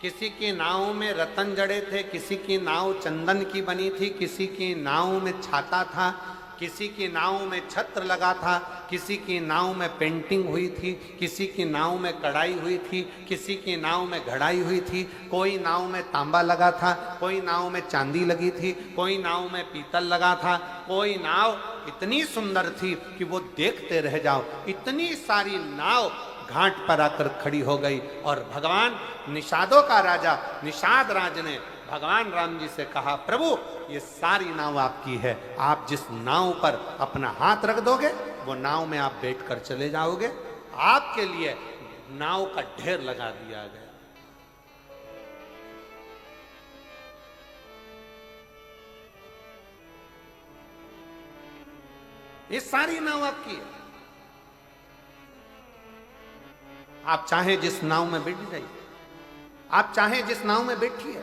किसी की नाव में रतन जड़े थे, किसी की नाव चंदन की बनी थी, किसी की नाव में छाता था, किसी की नाव में छत्र लगा था, किसी की नाव में पेंटिंग हुई थी, किसी की नाव में कढ़ाई हुई थी, किसी की नाव में घड़ाई हुई थी, कोई नाव में तांबा लगा था, कोई नाव में चांदी लगी थी, कोई नाव में पीतल लगा था, कोई नाव इतनी सुंदर थी कि वो देखते रह जाओ। इतनी सारी नाव घाट पर आकर खड़ी हो गई और भगवान निषादों का राजा निषाद राज ने भगवान राम जी से कहा, प्रभु ये सारी नाव आपकी है, आप जिस नाव पर अपना हाथ रख दोगे वो नाव में आप बैठकर चले जाओगे। आपके लिए नाव का ढेर लगा दिया गया। ये सारी नाव आपकी है, आप चाहे जिस नाव में बैठ जाइए, आप चाहे जिस नाव में बैठिए,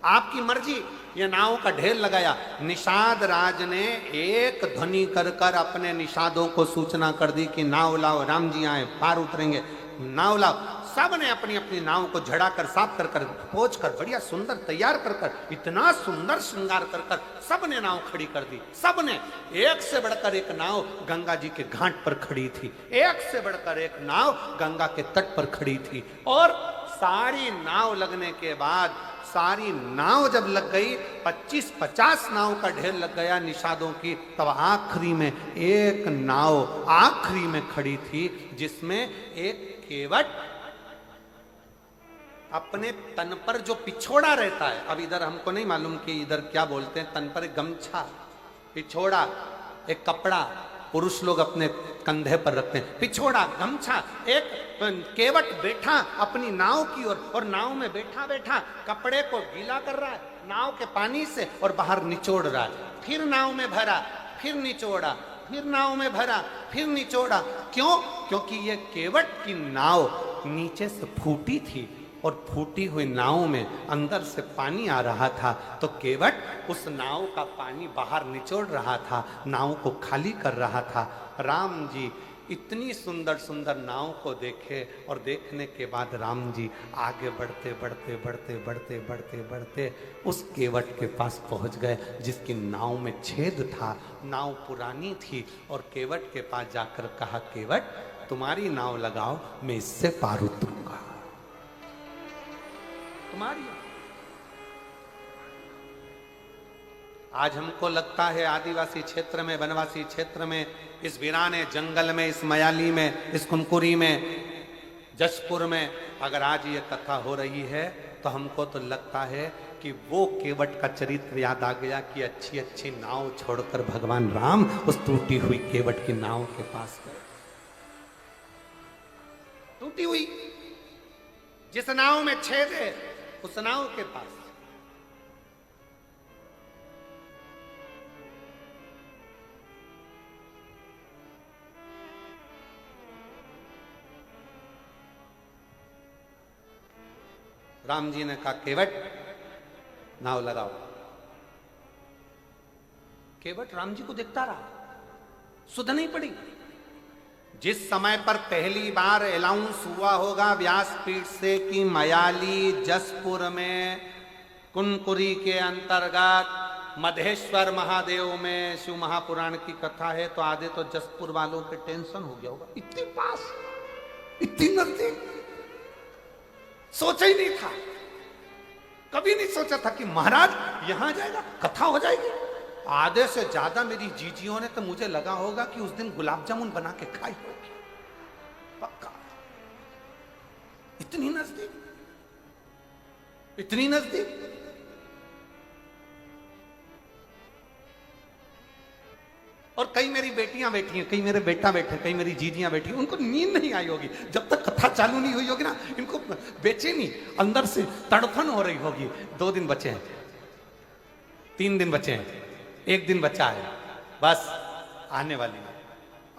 आपकी मर्जी। ये नाव का ढेर लगाया। निषाद राज ने एक ध्वनि कर कर अपने निषादों को सूचना कर दी कि नाव लाओ, राम जी आए, पार उतरेंगे, नाव लाओ। सब ने अपनी अपनी नाव को झड़ा कर, साफ कर कर, पोंछ कर, बढ़िया सुंदर तैयार कर कर, इतना सुंदर श्रृंगार कर कर सब ने नाव खड़ी कर दी। सब ने, एक से बढ़कर एक नाव गंगा जी के घाट पर खड़ी थी, एक से बढ़कर एक नाव गंगा के तट पर खड़ी थी। और सारी नाव लगने के बाद सारी नाव जब लग गई, 25-50 नाव का ढेर लग गया निषादों की, तब आखिरी में एक नाव आखिरी में खड़ी थी, जिसमें एक केवट अपने तन पर जो पिछोड़ा रहता है, अब इधर हमको नहीं मालूम कि इधर क्या बोलते हैं, तन पर एक गमछा, पिछोड़ा, एक कपड़ा पुरुष लोग अपने कंधे पर रखते हैं, पिछोड़ा, गमछा, एक केवट बैठा अपनी नाव की ओर, और नाव में बैठा बैठा कपड़े को गीला कर रहा है नाव के पानी से और बाहर निचोड़ रहा है। फिर नाव में भरा, फिर निचोड़ा, फिर नाव में भरा, फिर निचोड़ा। क्यों? क्योंकि ये केवट की नाव नीचे से फूटी थी और फूटी हुई नाव में अंदर से पानी आ रहा था, तो केवट उस नाव का पानी बाहर निचोड़ रहा था, नाव को खाली कर रहा था। राम जी इतनी सुंदर सुंदर नाव को देखे और देखने के बाद राम जी आगे बढ़ते बढ़ते बढ़ते बढ़ते बढ़ते बढ़ते उस केवट के पास पहुंच गए, जिसकी नाव में छेद था, नाव पुरानी थी, और केवट के पास जाकर कहा, केवट तुम्हारी नाव लगाओ, मैं इससे पार उतरूंगा, तुम्हारी। आज हमको लगता है आदिवासी क्षेत्र में, वनवासी क्षेत्र में, इस वीराने जंगल में, इस मयाली में, इस कुनकुरी में, जशपुर में अगर आज ये कथा हो रही है तो हमको तो लगता है कि वो केवट का चरित्र याद आ गया कि अच्छी अच्छी नाव छोड़कर भगवान राम उस टूटी हुई केवट की नाव के पास गए। टूटी हुई, जिस नाव में छेद है उस नाव के पास। राम जी ने कहा, केवट नाव लगाओ। केवट राम जी को देखता रहा, सुध नहीं पड़ी। जिस समय पर पहली बार अनाउंस हुआ होगा व्यासपीठ से कि मयाली जसपुर में कुनकुरी के अंतर्गत मधेश्वर महादेव में शिव महापुराण की कथा है, तो आधे तो जसपुर वालों के टेंशन हो गया होगा, इतनी पास, इतनी नजदीक। सोचा ही नहीं था, कभी नहीं सोचा था कि महाराज यहां जाएगा, कथा हो जाएगी। आधे से ज्यादा मेरी जीजियों ने तो मुझे लगा होगा कि उस दिन गुलाब जामुन बना के खाई होगी, पक्का। इतनी नजदीक, इतनी नजदीक। और कई मेरी बेटियां बैठी हैं, कई मेरे बेटा बैठे, कई मेरी जीजियां बैठी हैं, उनको नींद नहीं आई होगी जब तक कथा चालू नहीं हुई होगी ना, इनको बेचैनी अंदर से तड़फन हो रही होगी। 2 दिन बचे हैं, 3 दिन बचे हैं, 1 दिन बचा है, बस आने वाली है,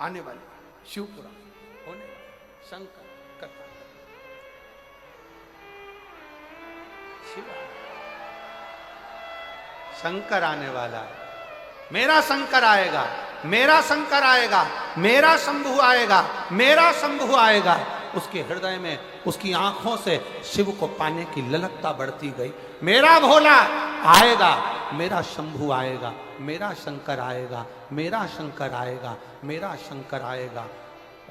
आने वाली शिवपुरा होने, शंकर कथा, शिव शंकर आने वाला है। मेरा शंकर आएगा, मेरा शंकर आएगा, मेरा शंभु आएगा, मेरा शंभु आएगा। उसके हृदय में, उसकी आंखों से शिव को पाने की ललकता बढ़ती गई। मेरा भोला आएगा, मेरा शंभु आएगा, मेरा शंकर आएगा, मेरा शंकर आएगा, मेरा शंकर आएगा।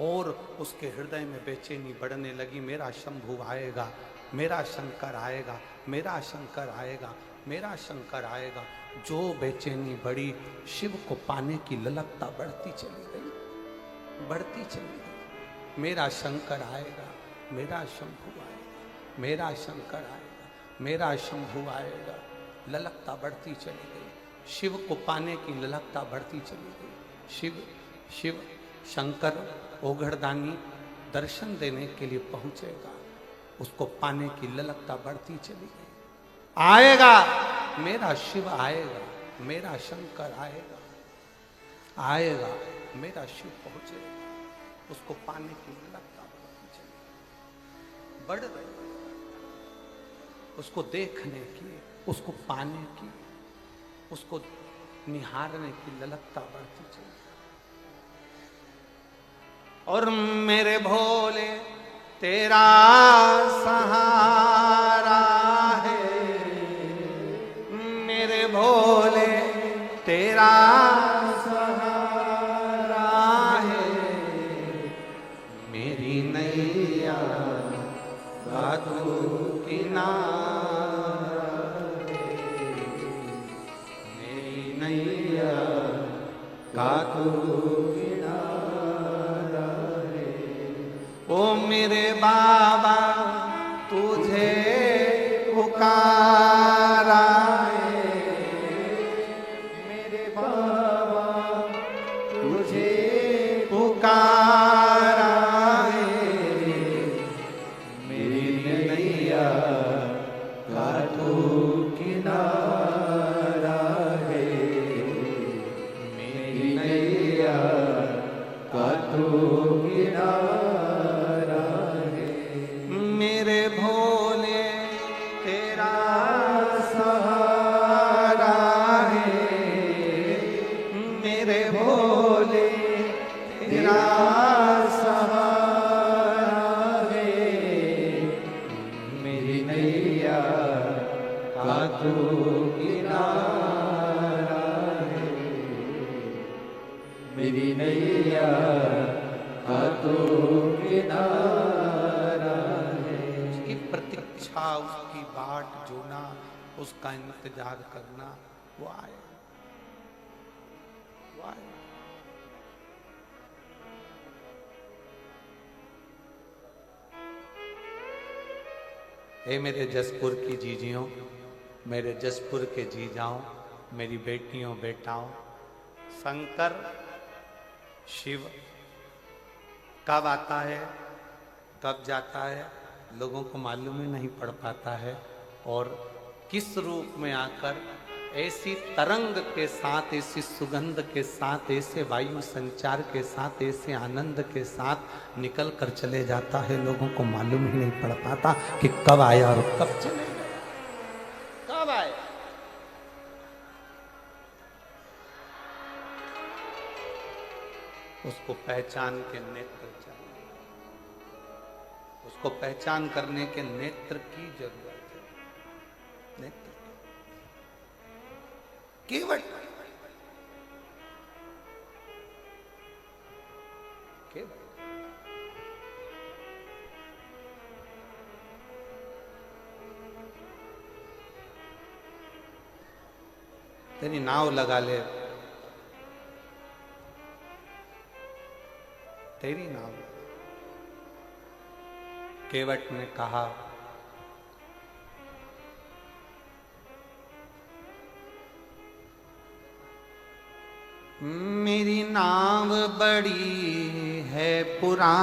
और उसके हृदय में बेचैनी बढ़ने लगी, मेरा शंभु आएगा, मेरा शंकर आएगा, मेरा शंकर आएगा, मेरा शंकर आएगा। जो बेचैनी बढ़ी, शिव को पाने की ललकता बढ़ती चली गई, बढ़ती चली गई। मेरा शंकर आएगा, मेरा शंभु आएगा, मेरा शंकर आएगा, मेरा शंभु आएगा। ललकता बढ़ती चली गई, शिव को पाने की ललकता बढ़ती चली गई। शिव शिव शंकर ओघड़दानी दर्शन देने के लिए पहुंचेगा, उसको पाने की ललकता बढ़ती चली गई। आएगा, मेरा शिव आएगा, मेरा शंकर आएगा, आएगा, मेरा शिव पहुंचेगा, उसको पाने की ललकता बढ़ती चली, बढ़ रही, उसको देखने की, उसको पाने की, उसको निहारने की ललकता बढ़ती चली। और मेरे भोले तेरा सहारा है, मेरे भोले तेरा सहारा है, मेरी नैया साधु किनारा हाथों किनारा है, मेरी नैया हाथों किनारा है। उसकी प्रतीक्षा, उसकी बाट जोना, उसका इंतजार करना, वो आए, वो आए। हे मेरे जसपुर की जीजियों, मेरे जसपुर के जीजाओं, मेरी बेटियों बेटाओं, शंकर शिव कब आता है कब जाता है लोगों को मालूम ही नहीं पड़ पाता है, और किस रूप में आकर ऐसी तरंग के साथ, ऐसी सुगंध के साथ, ऐसे वायु संचार के साथ, ऐसे आनंद के साथ निकल कर चले जाता है, लोगों को मालूम ही नहीं पड़ पाता कि कब आया और कब चले गया, कब आया। उसको पहचान के नेत्र चाहिए, उसको पहचान करने के नेत्र की जरूरत है, नेत्र केवट, केवट। तेरी नाव लगा ले, तेरी नाव। केवट ने कहा, मेरी नाव बड़ी है पुरानी,